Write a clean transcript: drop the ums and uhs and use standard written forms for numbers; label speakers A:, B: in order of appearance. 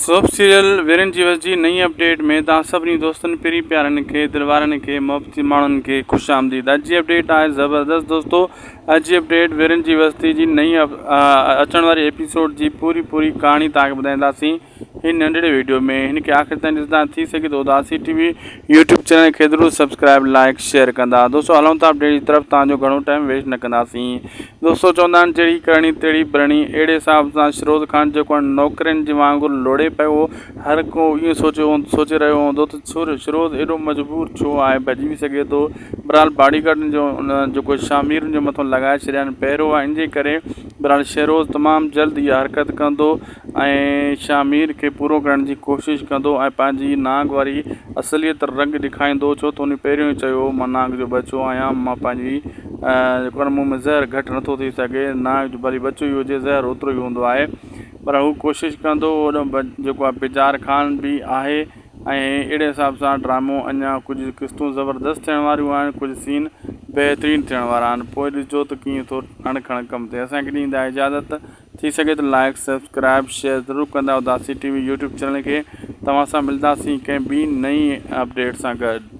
A: Soap serial वीरन जीवस जी नई update में तव्हां सभिनी दोस्तनि पिरी प्यारनि खे दिलवारनि खे मोहब्बती माण्हुनि खे ख़ुशि आमदीद। अॼु जी अपडेट आहे ज़बरदस्त दोस्तों। अॼु जी अपडेट वीरन जीवस्ती जी नई अचण वारी एपिसोड जी पूरी कहानी तव्हांखे ॿुधाईंदासीं हिन नंढड़े वीडियो में। हिनखे आख़िर ताईं ॾिसंदा थी सघे तो उदासी टीवी यूट्यूब चैनल खे ज़रूरु सब्सक्राइब लाइक शेयर कंदा। दोस्तों हलूं था अपडेट की तरफ, तव्हांजो घणो टाइम वेस्ट न कंदासीं। दोस्तों चवंदा आहिनि जहिड़ी करणी तहिड़ी भरणी। अहिड़े हिसाब सां शिरोज खान जेको नौकरनि जे वांगुरु लोड़े पियो, हर को इहो सोचे रहियो हूंदो त शिरोज एॾो मजबूर छो आहे, भॼी बि सघे थो। बहरहाल बॉडीगार्डनि जो जेको शामिर जे मथां लॻाए छॾिया आहिनि पहिरियों आहे, इन जे करे बहरहाल शिरोज तमामु जल्द इहा हरकत कंदो ऐं शामिर खे पूरो करण जी कोशिशि कंदो ऐं पंहिंजी नांग वारी असलियत रंग ॾेखारींदो। छो त उन पहिरियों ई चयो मां नांग जो बचो आहियां, मां पंहिंजी जेको मुंहुं में ज़हर घटि नथो थी सघे, नांग जो भली बचो ई हुजे ज़हर ओतिरो ई हूंदो आहे। पर हू कोशिशि कंदो, ओॾो जेको आहे बेजार खान बि आहे ऐं अहिड़े हिसाब सां ड्रामो अञा कुझु क़िस्तूं ज़बरदस्त थियण वारियूं आहिनि, कुझु सीन बहितरीनु थियण वारा आहिनि। पोइ ॾिसजो त कीअं थो अणखण कमु थिए। असांखे ॾींदा इजाज़त, थी सघे त लाइक सब्सक्राइब शेयर ज़रूरु कंदा उदासी टीवी यूट्यूब चैनल खे। तव्हां सां मिलंदासीं कंहिं ॿी नई अपडेट सां गॾु।